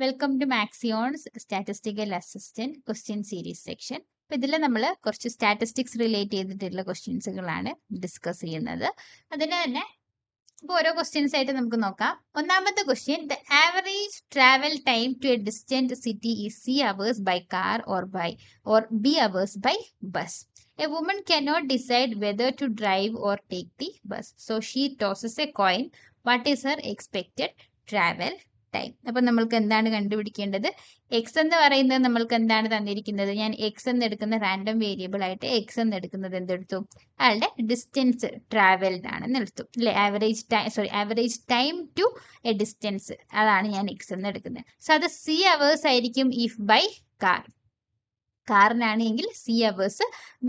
Welcome to Maxion's statistical assistant question series section. അപ്പോൾ ഇതിൽ നമ്മൾ കുറച്ച് സ്റ്റാറ്റിസ്റ്റിക്സ് റിലേറ്റ് ചെയ്തിട്ടുള്ള ക്വസ്റ്റ്യൻസുകളാണ് ഡിസ്കസ് ചെയ്യുന്നത്. അതിന് തന്നെ ഇപ്പോൾ ഓരോ ക്വസ്റ്റ്യൻസ് ആയിട്ട് നമുക്ക് നോക്കാം. ഒന്നാമത്തെ question, the average travel time to a distant city is C hours by car or B hours by bus. A woman cannot decide whether to drive or take the bus. So she tosses a coin. What is her expected travel time? അപ്പൊ നമ്മൾക്ക് എന്താണ് കണ്ടുപിടിക്കേണ്ടത്? X എന്ന് പറയുന്നത് നമ്മൾക്ക് എന്താണ് തന്നിരിക്കുന്നത്? ഞാൻ എക്സ് എന്ന് എടുക്കുന്ന റാൻഡം വേരിയബിൾ ആയിട്ട് എക്സ് എന്ന് എടുക്കുന്നത് എന്തെടുത്തു? അയാളുടെ ഡിസ്റ്റൻസ് ട്രാവൽഡ് ആണെന്ന് എടുത്തു അല്ലെ. Average time to a distance, അതാണ് ഞാൻ എക്സ് എന്ന് എടുക്കുന്നത്. സോ അത് C hours ആയിരിക്കും ഇഫ് ബൈ കാർ. കാറിനാണെങ്കിൽ C hours,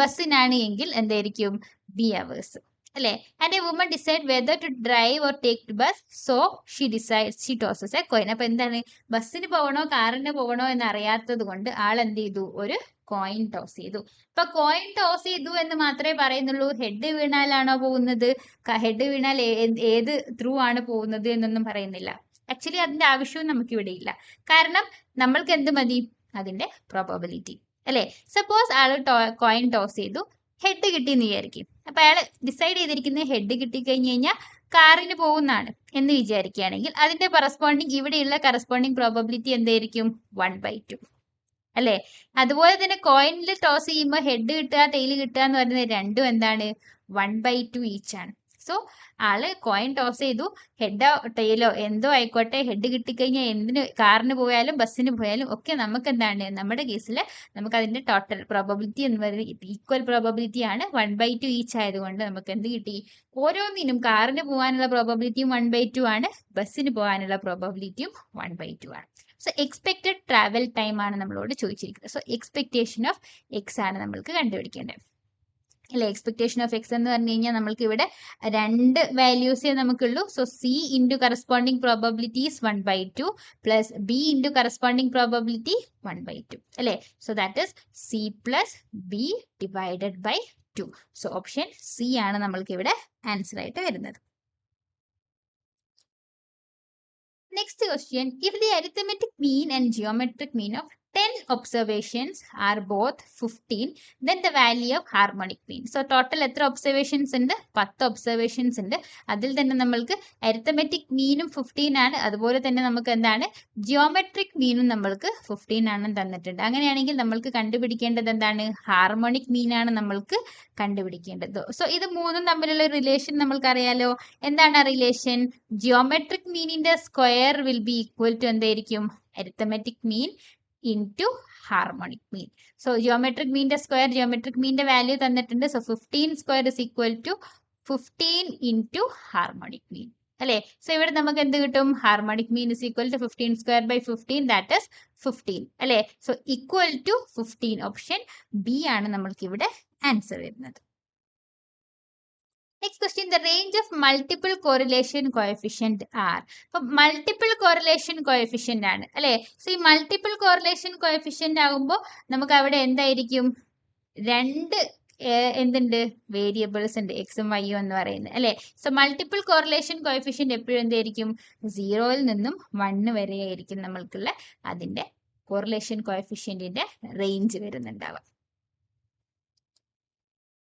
ബസ്സിനാണ് എങ്കിൽ എന്തായിരിക്കും? B hours അല്ലെ. And a woman decide whether to drive or take to bus, so she tosses a coin. അപ്പൊ എന്താണ്, ബസ്സിന് പോകണോ കാറിന് പോകണോ എന്ന് അറിയാത്തത് കൊണ്ട് ആൾ എന്ത് ചെയ്തു? ഒരു കോയിൻ ടോസ് ചെയ്തു. അപ്പൊ കോയിൻ ടോസ് ചെയ്തു എന്ന് മാത്രമേ പറയുന്നുള്ളൂ. ഹെഡ് വീണാലാണോ പോകുന്നത്, ഹെഡ് വീണാൽ ഏത് ത്രൂ ആണ് പോകുന്നത് എന്നൊന്നും പറയുന്നില്ല. ആക്ച്വലി അതിന്റെ ആവശ്യവും നമുക്ക് ഇവിടെ ഇല്ല. കാരണം നമ്മൾക്ക് എന്ത് മതി? അതിന്റെ പ്രോബബിലിറ്റി അല്ലെ. സപ്പോസ് ആള് കോയിൻ ടോസ് ചെയ്തു, ഹെഡ് കിട്ടിയെന്ന് വിചാരിക്കും. അപ്പൊ അയാൾ ഡിസൈഡ് ചെയ്തിരിക്കുന്നത് ഹെഡ് കിട്ടിക്കഴിഞ്ഞ് കഴിഞ്ഞാൽ കാറിന് പോകുന്നതാണ് എന്ന് വിചാരിക്കുകയാണെങ്കിൽ അതിന്റെ ഇവിടെയുള്ള കറസ്പോണ്ടിങ് പ്രോബബിലിറ്റി എന്തായിരിക്കും? 1/2 അല്ലെ. അതുപോലെ തന്നെ കോയിനിൽ ടോസ് ചെയ്യുമ്പോൾ ഹെഡ് കിട്ടുക ടെയിൽ കിട്ടുക എന്ന് പറയുന്നത് രണ്ടും എന്താണ്? 1/2 ഈച്ച് ആണ്. സോ ആള് കോയിൻ ടോസ് ചെയ്തു, ഹെഡോ ടെയിലോ എന്തോ ആയിക്കോട്ടെ, ഹെഡ് കിട്ടിക്കഴിഞ്ഞാൽ എന്തിന് കാറിന് പോയാലും ബസ്സിന് പോയാലും ഒക്കെ നമുക്ക് എന്താണ്, നമ്മുടെ കേസിൽ നമുക്ക് അതിന്റെ ടോട്ടൽ പ്രോബബിലിറ്റി എന്ന് പറയുന്നത് ഈക്വൽ പ്രോബബിലിറ്റി ആണ്. 1/2 ഈച്ച് ആയതുകൊണ്ട് നമുക്ക് എന്ത് കിട്ടി? ഓരോന്നിനും കാറിന് പോകാനുള്ള പ്രോബബിലിറ്റിയും 1/2 ആണ്, ബസ്സിന് പോകാനുള്ള പ്രോബബിലിറ്റിയും 1/2 ആണ്. സോ എക്സ്പെക്റ്റഡ് ട്രാവൽ ടൈം ആണ് നമ്മളോട് ചോദിച്ചിരിക്കുന്നത്. സോ എക്സ്പെക്ടേഷൻ ഓഫ് എക്സ് ആണ് നമ്മൾക്ക് കണ്ടുപിടിക്കേണ്ടത് അല്ലെ. എക്സ്പെക്ടേഷൻ ഓഫ് എക്സ് എന്ന് പറഞ്ഞു കഴിഞ്ഞാൽ നമ്മൾക്ക് ഇവിടെ രണ്ട് വാല്യൂസേ നമുക്കുള്ളൂ. So C into corresponding probability is 1/2 plus B into corresponding probability 1/2 അല്ലെ. So that is C plus B divided by 2. So option C ആണ് നമ്മൾക്ക് ഇവിടെ ആൻസർ ആയിട്ട് വരുന്നത്. Next question, if the arithmetic mean and geometric mean of 10 observations are both 15, then the value of harmonic mean. So total എത്ര observations ഉണ്ട്? 10 observations ഉണ്ട്. അതിൽ തന്നെ നമ്മൾക്ക് arithmetic meanഉം 15 ആണ്. അതുപോലെ തന്നെ നമുക്ക് എന്താണ്, geometric meanഉം നമ്മൾക്ക് 15 ആണ് തന്നിട്ടുണ്ട്. അങ്ങനെയാണെങ്കിൽ നമ്മൾക്ക് കണ്ടുപിടിക്കേണ്ടത് എന്താണ്? ഹാർമോണിക് മീൻ ആണ് നമ്മൾക്ക് കണ്ടുപിടിക്കേണ്ടത്. സോ ഇത് മൂന്നും തമ്മിലുള്ള റിലേഷൻ നമ്മൾക്ക് അറിയാലോ. എന്താണ് ആ റിലേഷൻ? ജിയോമെട്രിക് മീനിന്റെ square will be equal to എന്തായിരിക്കും? Arithmetic mean into harmonic mean. So geometric മീനിന്റെ സ്ക്വയർ, ജിയോമെട്രിക് മീനിന്റെ വാല്യൂ തന്നിട്ടുണ്ട്. So 15 square is equal to 15 into harmonic mean അല്ലെ. സോ ഇവിടെ നമുക്ക് എന്ത് കിട്ടും? Harmonic mean is equal to 15 square by 15, that is 15 അല്ലെ. So equal to 15. Option B ആണ് നമ്മൾക്ക് ഇവിടെ ആൻസർ വരുന്നത്. Next question, the range of multiple correlation coefficient are. അപ്പോൾ മൾട്ടിപ്പിൾ കോറിലേഷൻ കോഎഫിഷ്യന്റ് ആണ് അല്ലെ. സോ ഈ മൾട്ടിപ്പിൾ കോറിലേഷൻ കോഎഫിഷ്യന്റ് ആകുമ്പോൾ നമുക്ക് അവിടെ എന്തായിരിക്കും? രണ്ട് എന്തുണ്ട്? വേരിയബിൾസ് ഉണ്ട്, എക്സും വൈയും എന്ന് പറയുന്നത് അല്ലെ. സോ മൾട്ടിപ്പിൾ കോറിലേഷൻ കോഎഫിഷ്യന്റ് എപ്പോഴും എന്തായിരിക്കും? 0 നിന്നും 1 വരെ ആയിരിക്കും നമ്മൾക്കുള്ള അതിന്റെ കോറിലേഷൻ കോഎഫിഷ്യന്റിന്റെ റേഞ്ച് വരുന്നുണ്ടാവുക.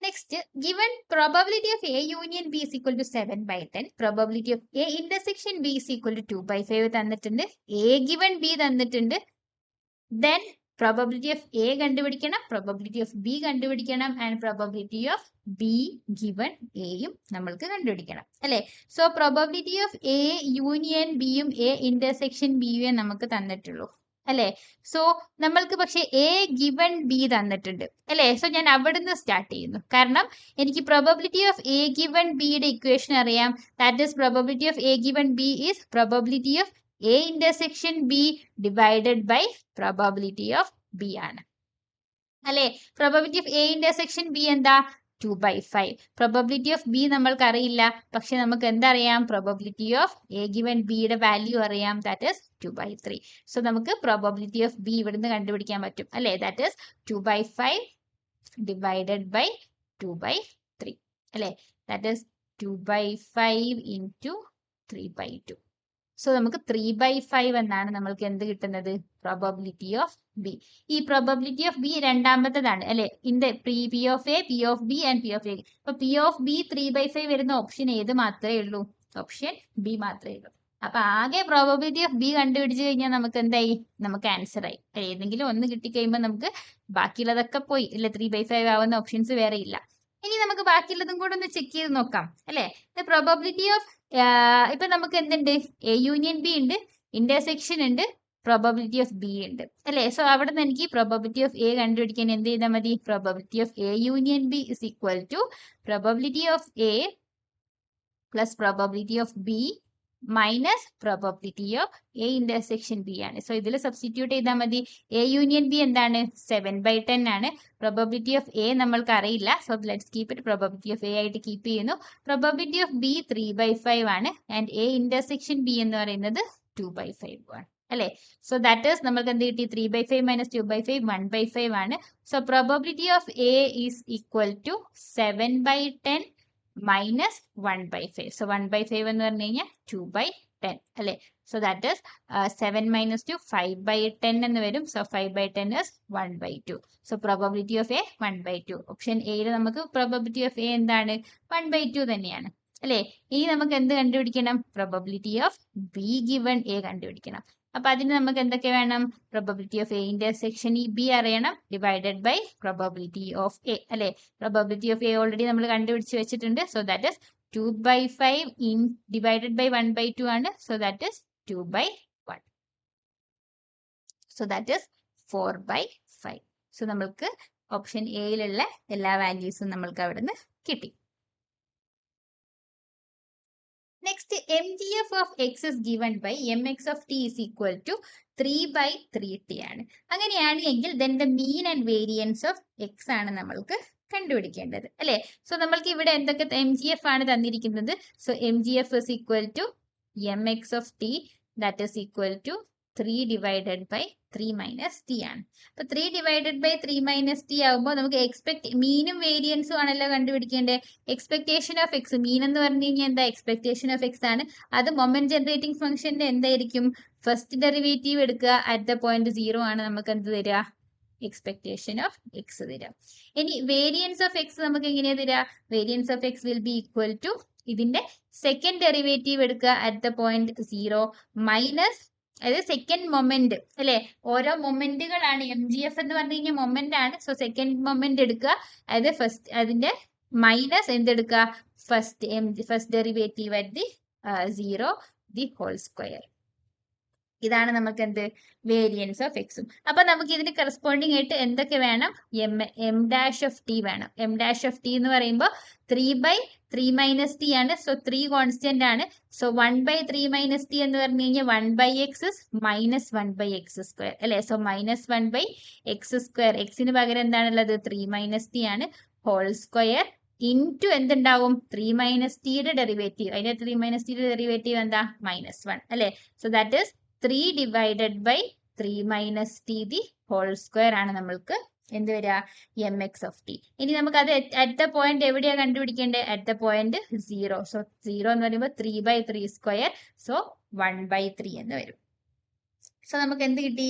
Next, given probability of A union B is equal to 7/10, probability of A intersection B is equal to 2/5 തന്നിട്ടുണ്ട്, A given B തന്നിട്ടുണ്ട്. Then probability of A കണ്ടുപിടിക്കണം, probability of B കണ്ടുപിടിക്കണം, and probability of B given A യും നമ്മൾക്ക് കണ്ടുപിടിക്കണം അല്ലെ. So probability of A union B യും A intersection B യും നമുക്ക് തന്നിട്ടുള്ളൂ അല്ലെ. സോ നമ്മൾക്ക് പക്ഷെ A given B തന്നിട്ടുണ്ട് അല്ലെ. സോ ഞാൻ അവിടുന്ന് സ്റ്റാർട്ട് ചെയ്യുന്നു. കാരണം എനിക്ക് probability of A given B യുടെ ഇക്വേഷൻ അറിയാം. That is probability of A given B is probability of A intersection B divided by probability of B ആണ് അല്ലെ. Probability of A intersection B എന്താ? 2/5. പ്രോബബിലിറ്റി ഓഫ് B നമ്മൾക്ക് അറിയില്ല, പക്ഷെ നമുക്ക് എന്തറിയാം? Probability of A given B യുടെ value അറിയാം, ദാറ്റ് ഈസ് 2/3. സോ നമുക്ക് പ്രോബബിലിറ്റി ഓഫ് B ഇവിടുന്ന് കണ്ടുപിടിക്കാൻ പറ്റും അല്ലെ. ദാറ്റ് ഈസ് 2/5 ഡിവൈഡഡ് ബൈ 2/3 അല്ലെ. That is 2/5 into 3/2. സോ നമുക്ക് 3/5 എന്നാണ് നമ്മൾക്ക് എന്ത് കിട്ടുന്നത്? Probability of B. ഈ പ്രോബബിലിറ്റി ഓഫ് ബി രണ്ടാമത്തേതാണ് അല്ലെ, P of A, P of B and P of A. അപ്പൊ പി ഓഫ് ബി 3/5 വരുന്ന ഓപ്ഷൻ ഏത് മാത്രമേ ഉള്ളൂ? ഓപ്ഷൻ ബി മാത്രമേ ഉള്ളൂ. അപ്പൊ ആകെ പ്രോബബിലിറ്റി ഓഫ് ബി കണ്ടുപിടിച്ച് കഴിഞ്ഞാൽ നമുക്ക് എന്തായി? നമുക്ക് ആൻസർ ആയി. ഏതെങ്കിലും ഒന്ന് കിട്ടിക്കഴിയുമ്പോൾ നമുക്ക് ബാക്കിയുള്ളതൊക്കെ പോയി അല്ലെ, 3/5 ആവുന്ന ഓപ്ഷൻസ് വേറെ ഇല്ല. ഇനി നമുക്ക് ബാക്കിയുള്ളതും കൂടെ ഒന്ന് ചെക്ക് ചെയ്ത് നോക്കാം അല്ലെ. പ്രോബബിലിറ്റി ഓഫ് ഇപ്പൊ നമുക്ക് എന്തുണ്ട്? എ യൂണിയൻ ബി ഉണ്ട്, ഇന്റർസെക്ഷൻ ഉണ്ട്, പ്രോബബിലിറ്റി ഓഫ് ബി ഉണ്ട് അല്ലെ. സോ അവിടെ നിന്ന് എനിക്ക് പ്രോബബിലിറ്റി ഓഫ് എ കണ്ടുപിടിക്കാൻ എന്ത് ചെയ്താൽ മതി? Probability of A union B is equal to probability of A plus probability of B minus probability of A intersection B ആണ്. സോ ഇതിൽ സബ്സ്റ്റിറ്റ്യൂട്ട് ചെയ്താൽ മതി. എ യൂണിയൻ ബി എന്താണ്? 7/10 ആണ്. പ്രോബബിലിറ്റി ഓഫ് എ നമ്മൾക്ക് അറിയില്ല. So let's keep it probability of A ആയിട്ട് keep ചെയ്യുന്നു. പ്രോബബിലിറ്റി ഓഫ് ബി 3/5 ആണ്. ആൻഡ് എ ഇന്റർസെക്ഷൻ ബി എന്ന് പറയുന്നത് 2/5 ആണ് അല്ലെ. സോ ദാറ്റ് ഈസ് നമ്മൾക്ക് എന്ത് കിട്ടി? 3/5 മൈനസ് 2/5 1/5 ആണ്. So probability of A is equal to 7/10 minus 1/5. So 1/5 എന്ന് പറഞ്ഞു കഴിഞ്ഞാൽ 2/10 അല്ലെ. സോ ദാറ്റ് ഈസ് 7 മൈനസ് 2 5/10 എന്ന് വരും. So 5/10 is 1/2. So probability of A 1/2. Option എയിൽ നമുക്ക് പ്രോബബിലിറ്റി ഓഫ് എ എന്താണ്? 1/2 തന്നെയാണ് അല്ലെ. ഇനി നമുക്ക് എന്ത് കണ്ടുപിടിക്കണം? Probability of B given A കണ്ടുപിടിക്കണം. അപ്പൊ അതിന് നമുക്ക് എന്തൊക്കെ വേണം? പ്രോബബിലിറ്റി ഓഫ് എ ഇന്റർസെക്ഷൻ ഈ ബി അറിയണം, divided by probability of A അല്ലെ. പ്രോബബിലിറ്റി ഓഫ് എ ഓൾറെഡി നമ്മൾ കണ്ടുപിടിച്ച് വെച്ചിട്ടുണ്ട്. So that is 2/5 in divided by 1/2 ആണ്. So that is 2/1. So that is 4/5. സോ നമ്മൾക്ക് ഓപ്ഷൻ എയിലുള്ള എല്ലാ വാല്യൂസും നമ്മൾക്ക് അവിടെ നിന്ന് കിട്ടി. Next, MGF of x is given by mx of t is equal to 3/3t ആണ്. അങ്ങനെയാണ് എങ്കിൽ then the mean and variance of x ആണ് നമ്മൾക്ക് കണ്ടുപിടിക്കേണ്ടത് അല്ലെ. സോ നമ്മൾക്ക് ഇവിടെ എന്തൊക്കെ MGF ആണ് തന്നിരിക്കുന്നത്? So MGF is equal to mx of t that is equal to 3 divided by 3 minus t ആണ്. അപ്പൊ 3 divided by 3 minus t ആകുമ്പോൾ നമുക്ക് മീനും വേരിയൻസും ആണല്ലോ കണ്ടുപിടിക്കേണ്ടത്. എക്സ്പെക്ടേഷൻ ഓഫ് എക്സ്, മീൻ എന്ന് പറഞ്ഞു കഴിഞ്ഞാൽ എന്താ? എക്സ്പെക്ടേഷൻ ഓഫ് എക്സ് ആണ്. അത് മൊമെന്റ് ജനറേറ്റിംഗ് ഫംഗ്ഷന്റെ എന്തായിരിക്കും? ഫസ്റ്റ് ഡെറിവേറ്റീവ് എടുക്കുക അറ്റ് ദ പോയിന്റ് 0 ആണ് നമുക്ക് എന്ത് തരിക? എക്സ്പെക്ടേഷൻ ഓഫ് എക്സ് തരാം. ഇനി വേരിയൻസ് ഓഫ് എക്സ് നമുക്ക് എങ്ങനെയാ തരാ? Variance of X will be equal to ഇതിന്റെ സെക്കൻഡ് ഡെറിവേറ്റീവ് എടുക്കുക അറ്റ് ദ പോയിന്റ് 0 മൈനസ് അതായത് സെക്കൻഡ് മൊമെന്റ് അല്ലെ. ഓരോ മൊമെന്റുകളാണ് MGF എന്ന് പറഞ്ഞു കഴിഞ്ഞാൽ മൊമെന്റ് ആണ്. സോ സെക്കൻഡ് മൊമെന്റ് എടുക്കുക, അതായത് ഫസ്റ്റ് അതിന്റെ മൈനസ് എന്തെടുക്കുക? First derivative at the 0 the whole square. ഇതാണ് നമുക്ക് എന്ത്? വേരിയൻസ് ഓഫ് എക്സും. അപ്പൊ നമുക്ക് ഇതിന് കറസ്പോണ്ടിങ് ആയിട്ട് എന്തൊക്കെ വേണം? എം ഡാഷ് ഓഫ് ടി വേണം. എം ഡാഷ് ഓഫ് ടി എന്ന് പറയുമ്പോൾ 3/3 മൈനസ് ടി ആണ്. സോ 3 കോൺസ്റ്റന്റ് ആണ്. സോ 1/3 മൈനസ് ടി എന്ന് പറഞ്ഞു കഴിഞ്ഞാൽ 1/x മൈനസ് 1/x² അല്ലെ. So minus 1/x². എക്സിന് പകരം എന്താണുള്ളത്? 3 മൈനസ് ടി ആണ്. ഹോൾ സ്ക്വയർ ഇൻറ്റു എന്തുണ്ടാവും? 3 മൈനസ് ടിയുടെ ഡെറിവേറ്റീവ്. അതിന്റെ 3 മൈനസ് ടിയുടെ ഡെറിവേറ്റീവ് എന്താ? -1 അല്ലെ. So that is 3 divided by 3 minus t the whole square ആണ് നമ്മൾക്ക് എന്ത് വരിക? mx of t. ഇനി നമുക്ക് അത് അറ്റ് ദ പോയിന്റ് എവിടെയാ കണ്ടുപിടിക്കേണ്ടത്? At the point 0. സോ 0 എന്ന് പറയുമ്പോൾ 3/3 സ്ക്വയർ. സോ 1/3 എന്ന് വരും. സോ നമുക്ക് എന്ത് കിട്ടി?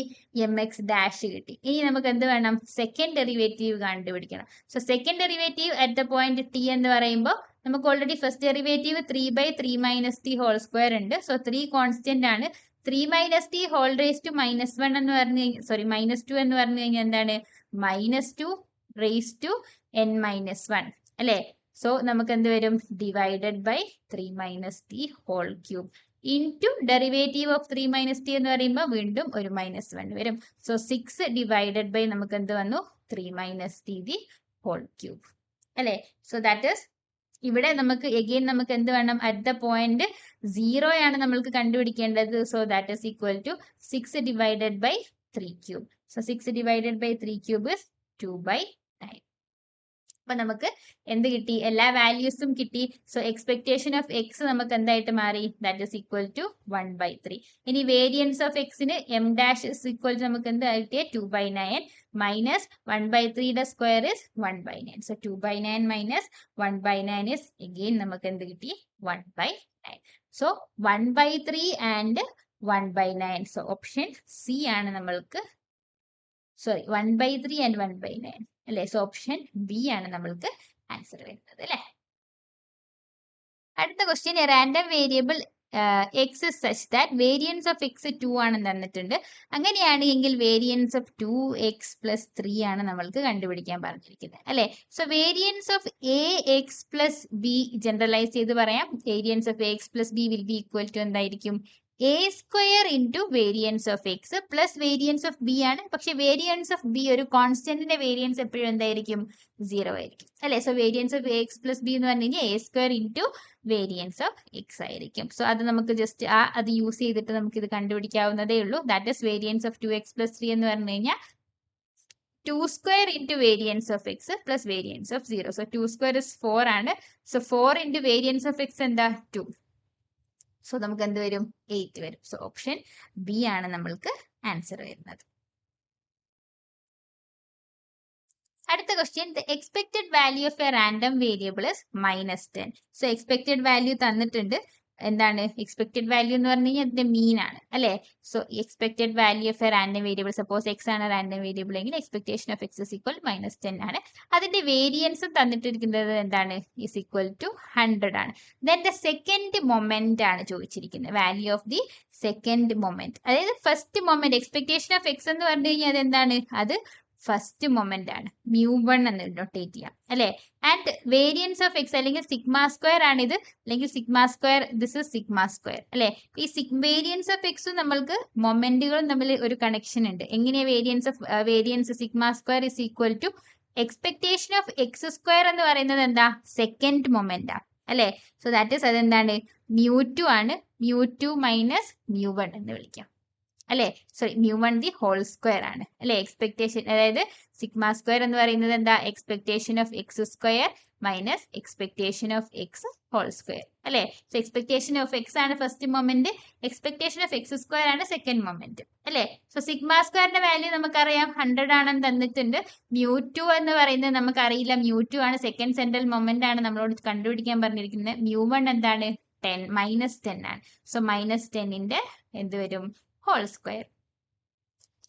mx ഡാഷ് കിട്ടി. ഇനി നമുക്ക് എന്ത് വേണം? സെക്കൻഡ് ഡെറിവേറ്റീവ് കണ്ടുപിടിക്കണം. So second derivative at the point t എന്ന് പറയുമ്പോൾ നമുക്ക് already first derivative 3/3 minus T whole square ഉണ്ട്. സോ 3 കോൺസ്റ്റന്റ് ആണ്. 3 minus T whole raise to -1 എന്ന് പറഞ്ഞു കഴിഞ്ഞാൽ -2 എന്ന് പറഞ്ഞു കഴിഞ്ഞാൽ എന്താണ്? -2 റേസ് ടു n-1 അല്ലെ. സോ നമുക്ക് എന്ത് വരും? Divided by 3 minus T whole cube into derivative of 3 minus T എന്ന് പറയുമ്പോൾ വീണ്ടും ഒരു -1 വരും. സോ 6 ഡിവൈഡഡ് ബൈ നമുക്ക് എന്ത് വന്നു? 3 minus T the whole cube അല്ലെ. സോ ദാറ്റ് ഈസ് ഇവിടെ നമുക്ക് എഗെയിൻ നമുക്ക് എന്ത് വേണം? അറ്റ് ദ പോയിന്റ് 0 ആണ് നമ്മൾക്ക് കണ്ടുപിടിക്കേണ്ടത്. So that is equal to 6 divided by 3 cube. So 6 divided by 3 cube is 2/9. അപ്പൊ നമുക്ക് എന്ത് കിട്ടി? എല്ലാ വാല്യൂസും കിട്ടി. സോ എക്സ്പെക്ടേഷൻ ഓഫ് എക്സ് നമുക്ക് എന്തായിട്ട് മാറി? That is equal to 1/3. ഇനി വേരിയൻസ് ഓഫ് എക്സിന് M dash is equal to നമുക്ക് എന്ത് കിട്ടിയ? 2/9 മൈനസ് 1/3യുടെ square is 1/9. So 2/9 minus 1/9 is again നമുക്ക് എന്ത് കിട്ടി? 1/9. So 1/3 and 1/9. So option C ആണ് നമ്മൾക്ക്, സോറി 1/3 ആൻഡ് 1/9 അല്ലെ. സോ ഓപ്ഷൻ ബി ആണ് നമ്മൾക്ക് ആൻസർ വരുന്നത് അല്ലെ. അടുത്ത question, random variable X such that variance of X 2 ആണെന്ന് തന്നിട്ടുണ്ട്. അങ്ങനെയാണ് എങ്കിൽ വേരിയൻസ് ഓഫ് 2x+3 ആണ് നമ്മൾക്ക് കണ്ടുപിടിക്കാൻ പറഞ്ഞിരിക്കുന്നത് അല്ലെ. So variance of A X plus B generalise ചെയ്ത് പറയാം. Variance of ax+b will be equal to എന്തായിരിക്കും, a² into variance of X plus variance of B ആണ്. പക്ഷെ വേരിയൻസ് ഓഫ് ബി ഒരു കോൺസ്റ്റന്റിന്റെ വേരിയൻസ് എപ്പോഴും എന്തായിരിക്കും, 0 ആയിരിക്കും അല്ലെ. സോ വേരിയൻസ് ഓഫ് ax+b എന്ന് പറഞ്ഞു കഴിഞ്ഞാൽ a² into variance of X ആയിരിക്കും. സോ അത് നമുക്ക് ജസ്റ്റ് അത് യൂസ് ചെയ്തിട്ട് നമുക്ക് ഇത് കണ്ടുപിടിക്കാവുന്നതേ ഉള്ളൂ. That is variance of 2x+3 എന്ന് പറഞ്ഞു കഴിഞ്ഞാൽ 2² into variance of X plus variance of 0. So 2² is 4 ആണ്. So 4 into variance of X എന്താ, 2. സോ നമുക്ക് എന്ത് വരും, 8 വരും. സോ ഓപ്ഷൻ ബി ആണ് നമ്മൾക്ക് ആൻസർ വരുന്നത്. അടുത്ത question, the expected value of A random variable is -10. So expected value തന്നിട്ടുണ്ട്. എന്താണ് എക്സ്പെക്ടഡ് വാല്യൂ എന്ന് പറഞ്ഞു കഴിഞ്ഞാൽ അതിന്റെ മീൻ ആണ് അല്ലെ. So expected value of A random variable, suppose X ആണ് റാൻഡം വേരിയബിൾ എങ്കിൽ expectation of X is equal -10 ആണ്. അതിന്റെ വേരിയൻസും തന്നിട്ടിരിക്കുന്നത് എന്താണ്, ഇസ് ഈക്വൽ ടു 100 ആണ്. ദെൻ ദ സെക്കൻഡ് മൊമെന്റ് ആണ് ചോദിച്ചിരിക്കുന്നത്, value of the second moment. അതായത് first moment expectation of X എന്ന് പറഞ്ഞു കഴിഞ്ഞാൽ അത് എന്താണ്, അത് ഫസ്റ്റ് മൊമെന്റ് ആണ്, μ1 എന്ന് നൊട്ടേറ്റ് ചെയ്യാം അല്ലെ. ആൻഡ് വേരിയൻസ് ഓഫ് എക്സ് അല്ലെങ്കിൽ σ² ആണിത്, അല്ലെങ്കിൽ σ², ദിസ് ഇസ് σ² അല്ലെ. ഈ വേരിയൻസ് ഓഫ് എക്സും നമ്മൾക്ക് മൊമെന്റുകളും തമ്മിൽ ഒരു കണക്ഷൻ ഉണ്ട്. എങ്ങനെയാ variance σ² is equal to expectation of x² എന്ന് പറയുന്നത് എന്താ, സെക്കൻഡ് മൊമെന്റ് ആണ് അല്ലെ. സോ ദാറ്റ് ഇസ് അതെന്താണ്, μ2 ആണ്. μ2 മൈനസ് μ1 എന്ന് വിളിക്കാം അല്ലെ. സോറി μ1 ദി ഹോൾ സ്ക്വയർ ആണ് അല്ലെ. എക്സ്പെക്ടേഷൻ, അതായത് σ² എന്ന് പറയുന്നത് എന്താ, expectation of x² minus expectation of X whole square അല്ലെ. സോ എക്സ്പെക്ടേഷൻ ഓഫ് എക്സ് ആണ് first moment, expectation of x² ആണ് സെക്കൻഡ് മൊമെന്റ് അല്ലെ. സോ σ²ന്റെ വാല്യൂ നമുക്കറിയാം 100 ആണെന്ന് തന്നിട്ടുണ്ട്. μ2 എന്ന് പറയുന്നത് നമുക്കറിയില്ല, μ2 ആണ് സെക്കൻഡ് സെൻട്രൽ മൊമെന്റ് ആണ് നമ്മളോട് കണ്ടുപിടിക്കാൻ പറഞ്ഞിരിക്കുന്നത്. μ1 എന്താണ്, -10 ആണ്. സോ -10ന്റെ എന്ത് വരും, ഹോൾ സ്ക്വയർ.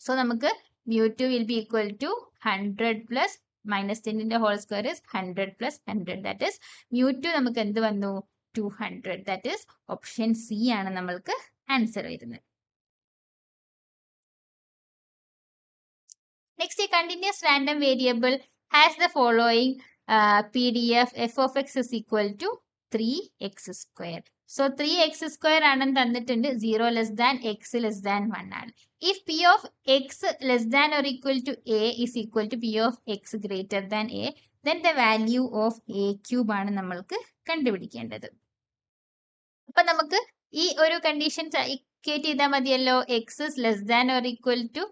സോ നമുക്ക് μ2 will be equal to 100 plus -10ന്റെ whole square is 100 plus 100. That is μ2 നമുക്ക് എന്ത് വന്നു, 200. ദാറ്റ് ഇസ് ഓപ്ഷൻ സി ആണ് നമ്മൾക്ക് ആൻസർ വരുന്നത്. Next, continuous random variable has the following PDF f of x is equal to 3x². So 3x² ആണെന്ന് തന്നിട്ടുണ്ട്. 0 less than x less than 1 ആണ്. If p of x less than or equal to a is equal to p of x greater than a, then the value of a³ ആണ് നമ്മൾക്ക് കണ്ടുപിടിക്കേണ്ടത്. അപ്പൊ നമുക്ക് ഈ ഒരു കണ്ടീഷൻ ഇക്വേറ്റ് ചെയ്താൽ മതിയല്ലോ. x is less than or equal to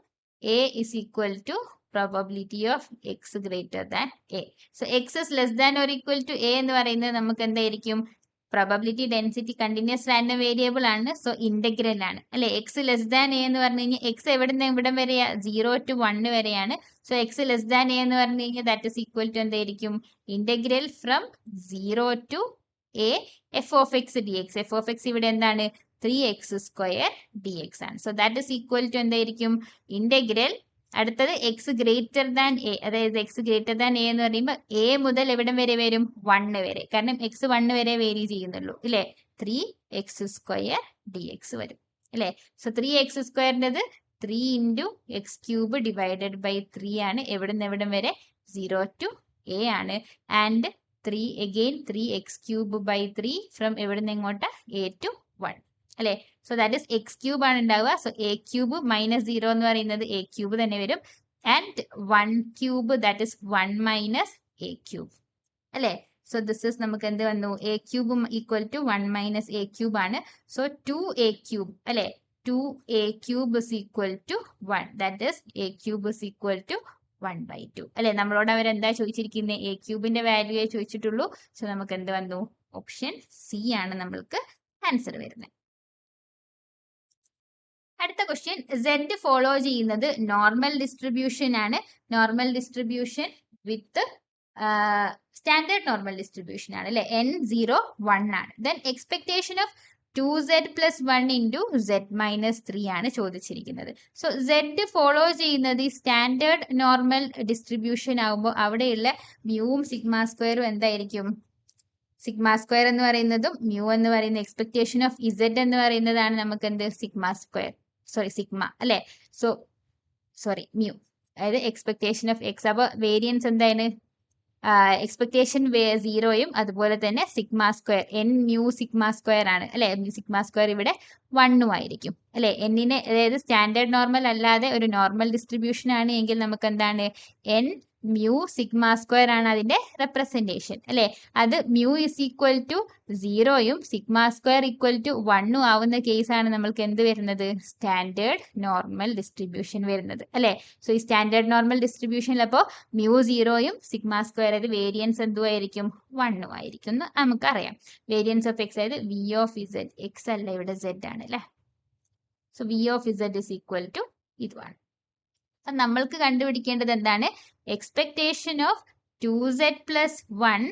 a is equal to probability of x greater than a. So x is less than or equal to a എന്ന് പറയുന്നത് നമുക്ക് എന്തായിരിക്കും, probability density continuous random variable ആണ്. So integral ആണ് അല്ലെ. X less than A എന്ന് പറഞ്ഞു കഴിഞ്ഞാൽ എക്സ് എവിടുന്ന് എവിടം വരെയാ, 0 to 1 വരെയാണ്. So X less than A എന്ന് പറഞ്ഞു കഴിഞ്ഞാൽ ദാറ്റ് ഇസ് ഈക്വൽ ടു എന്തായിരിക്കും, integral from 0 to a f of x dx. f of x ഇവിടെ എന്താണ്, 3x² dx ആണ്. So that is equal to എന്തായിരിക്കും, ഇന്റഗ്രൽ അടുത്തത് എക്സ് ഗ്രേറ്റർ ദാൻ എ, അതായത് എക്സ് ഗ്രേറ്റർ ദാൻ എ എന്ന് പറയുമ്പോൾ A മുതൽ എവിടം വരെ വരും, 1 വരെ. കാരണം എക്സ് 1 വരെ വേരി ചെയ്യുന്നുള്ളൂ ഇല്ലേ. 3x² dx വരും അല്ലേ. സോ 3x²ൻ്റെത് 3 ഇൻറ്റു x³ ഡിവൈഡഡ് ബൈ 3 ആണ്. എവിടുന്ന് എവിടം വരെ, 0 to a ആണ്. And 3 again 3x³ by 3 from എവിടുന്ന് എങ്ങോട്ടാ, a to 1 അല്ലെ. സോ ദാറ്റ് ഇസ് x³ ആണ് ഉണ്ടാവുക. സോ a³ മൈനസ് 0 എന്ന് പറയുന്നത് a³ തന്നെ വരും. And 1³ that is 1 minus a³ അല്ലെ. സോ ദിസ് ഇസ് നമുക്ക് എന്ത് വന്നു, a³ equal to 1 minus a³ ആണ്. സോ 2a³ അല്ലെ. 2a³ is equal to 1. That is a³ is equal to 1/2 അല്ലെ. നമ്മളോട് അവരെന്താ ചോദിച്ചിരിക്കുന്നത്, a³ വാല്യൂ ചോദിച്ചിട്ടുള്ളൂ. സോ നമുക്ക് എന്ത് വന്നു, ഓപ്ഷൻ സി ആണ് നമ്മൾക്ക് ആൻസർ വരുന്നത്. അടുത്ത ക്വസ്റ്റ്യൻ, Z ഫോളോ ചെയ്യുന്നത് നോർമൽ ഡിസ്ട്രിബ്യൂഷൻ ആണ്. Normal distribution with standard normal distribution ആണ് അല്ലെ. N0 1 ആണ്. Then expectation of 2z plus 1 into z minus 3 ആണ് ചോദിച്ചിരിക്കുന്നത്. സോ z ഫോളോ ചെയ്യുന്നത് ഈ സ്റ്റാൻഡേർഡ് നോർമൽ ഡിസ്ട്രിബ്യൂഷൻ ആകുമ്പോൾ അവിടെയുള്ള മ്യൂവും സിഗ്മ സ്ക്വയറും എന്തായിരിക്കും? സിഗ്മ സ്ക്വയർ എന്ന് പറയുന്നതും മ്യൂ എന്ന് പറയുന്ന എക്സ്പെക്ടേഷൻ ഓഫ് ഇസഡ് എന്ന് പറയുന്നതാണ് നമുക്ക് എന്ത്? സിഗ്മ അല്ലെ? മ്യൂ, അതായത് എക്സ്പെക്ടേഷൻ ഓഫ് എക്സ്. അപ്പോൾ വേരിയൻസ് എന്താണ്? എക്സ്പെക്ടേഷൻ 0യും അതുപോലെ തന്നെ sigma square N mu sigma square ആണ് അല്ലെ? സിഗ്മ സ്ക്വയർ ഇവിടെ 1 ആയിരിക്കും അല്ലെ? എന്നിനെ, അതായത് സ്റ്റാൻഡേർഡ് നോർമൽ അല്ലാതെ ഒരു നോർമൽ ഡിസ്ട്രിബ്യൂഷൻ ആണ് എങ്കിൽ നമുക്ക് എന്താണ്? എൻ മ്യൂ സിഗ്മ സ്ക്വയർ ആണ് അതിന്റെ റെപ്രസെന്റേഷൻ അല്ലെ? അത് മ്യൂ ഇസ് ഈക്വൽ ടു 0യും സിഗ്മ സ്ക്വയർ ഈക്വൽ ടു 1 ആവുന്ന കേസാണ് നമ്മൾക്ക് എന്ത് വരുന്നത്? സ്റ്റാൻഡേർഡ് നോർമൽ ഡിസ്ട്രിബ്യൂഷൻ വരുന്നത് അല്ലെ? സോ ഈ സ്റ്റാൻഡേർഡ് നോർമൽ ഡിസ്ട്രിബ്യൂഷനിൽ അപ്പോൾ മ്യൂ 0യും സിഗ്മ സ്ക്വയർ അത് വേരിയൻസ് എന്തുമായിരിക്കും? 1 ആയിരിക്കും എന്ന് നമുക്കറിയാം. വേരിയൻസ് ഓഫ് എക്സ് അതായത് വി ഓഫ് ഇസഡ്, എക്സ് അല്ല ഇവിടെ സെഡ് ആണ് അല്ലെ? So V of Z is equal to ഇതാണ്. അപ്പം നമ്മൾക്ക് കണ്ടുപിടിക്കേണ്ടത് എന്താണ്? Expectation of 2z plus 1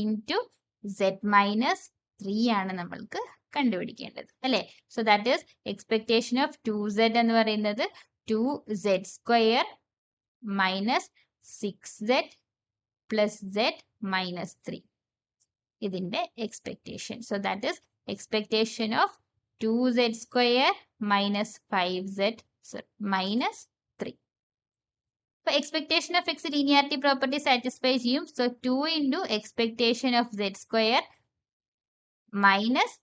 into z minus 3 ആണ് നമ്മൾക്ക് കണ്ടുപിടിക്കേണ്ടത് അല്ലെ? So that is expectation of 2z എന്ന് പറയുന്നത് 2z square minus 6z plus z minus 3 ഇതിന്റെ expectation. So that is expectation of 2z square minus 5z minus 3. അപ്പോൾ expectation of X linearity property satisfy ചെയ്യും. So 2 into expectation of z square minus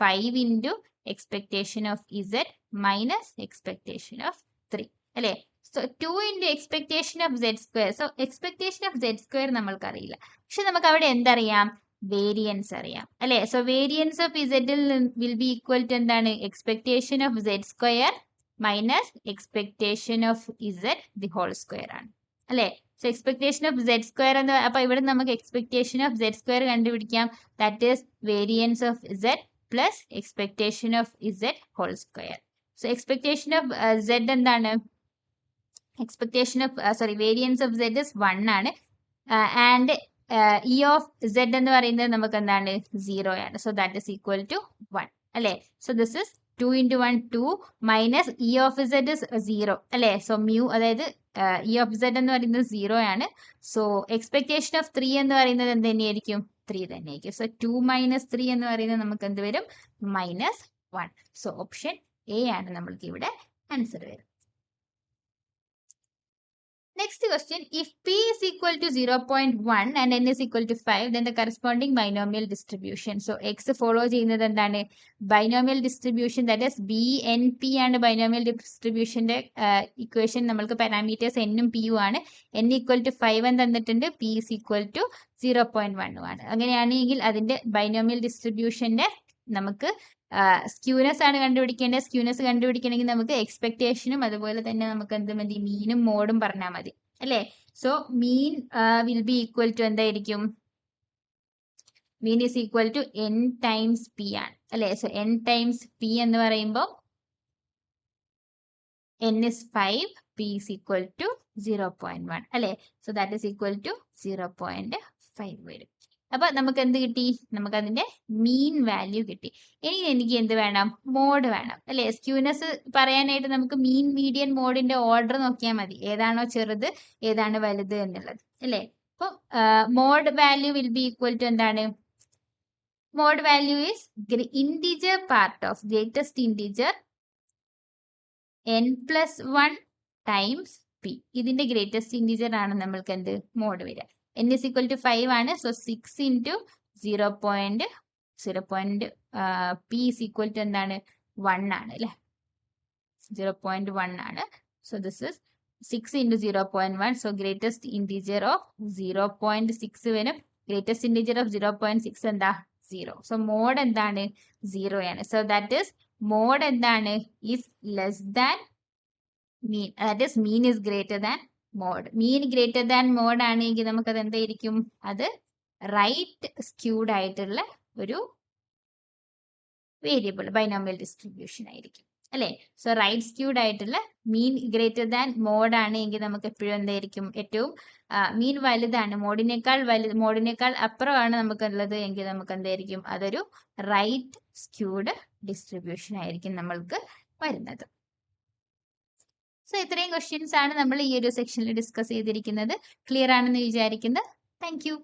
5 into expectation of z minus expectation of 3 അല്ലേ? So 2 into expectation of z square. So expectation of z square നമ്മൾക്കറിയില്ല, പക്ഷെ നമുക്ക് അവിടെ എന്തറിയാം? Variance അറിയാം അല്ലെ? So variance of ഇസഡിൽ വിൽ ബി ഈക്വൽ ടു എന്താണ്? Expectation of z square minus expectation of Z the whole square ആണ് അല്ലെ? So expectation of z square എന്ന്, അപ്പൊ ഇവിടെ നമുക്ക് എക്സ്പെക്ടേഷൻ ഓഫ് z സ്ക്വയർ കണ്ടുപിടിക്കാം. That is variance of z plus expectation of z whole square. So expectation of z എന്താണ്? Expectation of variance of z is 1 ആണ്. And E of z എന്ന് പറയുന്നത് നമുക്ക് എന്താണ്? 0 ആണ്. So that is equal to 1 അല്ലെ? So this is 2 into 1 2 minus E of z is 0 അല്ലെ? So mu, അതായത് ഇ ഓഫ് z എന്ന് പറയുന്നത് 0 ആണ്. സോ എക്സ്പെക്ടേഷൻ ഓഫ് 3 എന്ന് പറയുന്നത് എന്ത് തന്നെയായിരിക്കും? 3 തന്നെയായിരിക്കും. സോ 2 മൈനസ് 3 എന്ന് പറയുന്നത് നമുക്ക് എന്ത് വരും? മൈനസ് 1. സോ ഓപ്ഷൻ എ ആണ് നമ്മൾക്ക് ഇവിടെ ആൻസർ വരും. Next question, if p is equal to 0.1 and n is equal to 5, then the corresponding binomial distribution. So x follow ചെയ്യുന്നത് എന്താണ്? Binomial distribution, that is B N P ആണ് binomial ഡിസ്ട്രിബ്യൂഷന്റെ equation. നമ്മൾക്ക് parameters എന്നും പിയും ആണ്. n equal to 5 എന്ന് തന്നിട്ടുണ്ട്, p is equal to 0.1 ആണ്. അങ്ങനെയാണെങ്കിൽ അതിന്റെ ബൈനോമിയൽ ഡിസ്ട്രിബ്യൂഷന്റെ നമുക്ക് സ്ക്യൂനെസ് ആണ് കണ്ടുപിടിക്കേണ്ടത്. സ്ക്യൂനെസ് കണ്ടുപിടിക്കണമെങ്കിൽ നമുക്ക് എക്സ്പെക്ടേഷനും അതുപോലെ തന്നെ നമുക്ക് എന്ത് മതി? മീനും മോഡും പറഞ്ഞാൽ മതി അല്ലേ? So mean will be equal to എന്തായിരിക്കും? Mean is equal to n times p ആണ് അല്ലേ? സോ n ടൈംസ് p എന്ന് പറയുമ്പോൾ n is 5, p is equal to 0.1 അല്ലേ? So that is equal to 0.5 വരും. അപ്പൊ നമുക്ക് എന്ത് കിട്ടി? നമുക്ക് അതിന്റെ മീൻ വാല്യൂ കിട്ടി. ഇനി എനിക്ക് എന്ത് വേണം? മോഡ് വേണം അല്ലെ? സ്ക്യൂനെസ് പറയാനായിട്ട് നമുക്ക് മീൻ മീഡിയൻ മോഡിന്റെ ഓർഡർ നോക്കിയാൽ മതി, ഏതാണോ ചെറുത് ഏതാണ് വലുത് എന്നുള്ളത് അല്ലെ? അപ്പൊ mode value will be equal to എന്താണ്? Mode value is integer part of greatest integer n+1 times p. ഇതിന്റെ ഗ്രേറ്റസ്റ്റ് ഇന്റിജർ ആണ് നമ്മൾക്ക് എന്ത്? മോഡ് വരിക. n is equal to 5 ആണ്. So 6 into 0. p is equal to എന്താണ്? 1 ആണ് അല്ലെ? 0.1 ആണ്. So this is 6 into 0.1. So greatest integer of 0.6 വരും. ഗ്രേറ്റസ്റ്റ് ഇന്റിജർ ഓഫ് 0.6 എന്താ? 0. സോ മോഡ് എന്താണ്? 0 ആണ്. സോ ദാറ്റ് ഈസ് മോഡ് എന്താണ്? Is less than mean. That is mean is greater than mode. Mean greater than mode ആണെങ്കിൽ നമുക്കത് എന്തായിരിക്കും? അത് right squid ആയിട്ടുള്ള ഒരു വേരിയബിൾ ബൈനോമിയൽ ഡിസ്ട്രിബ്യൂഷൻ ആയിരിക്കും അല്ലേ? സോ റൈറ്റ് സ്ക്യൂഡ് ആയിട്ടുള്ള മീൻ ഗ്രേറ്റർ ദാൻ മോഡ് ആണ് എങ്കിൽ നമുക്ക് എപ്പോഴും എന്തായിരിക്കും ഏറ്റവും മീൻ വലുതാണ്, മോഡിനേക്കാൾ അപ്പുറമാണ് നമുക്കുള്ളത് എങ്കിൽ നമുക്ക് എന്തായിരിക്കും അതൊരു റൈറ്റ് സ്ക്യൂഡ് ഡിസ്ട്രിബ്യൂഷൻ ആയിരിക്കും നമ്മൾക്ക് വരുന്നത്. സോ ഇത്രയും ക്വസ്റ്റ്യൻസ് ആണ് നമ്മൾ ഈ ഒരു സെക്ഷനിൽ ഡിസ്കസ് ചെയ്തിരിക്കുന്നത്. ക്ലിയർ ആണെന്ന് വിചാരിക്കുന്നത്. Thank you.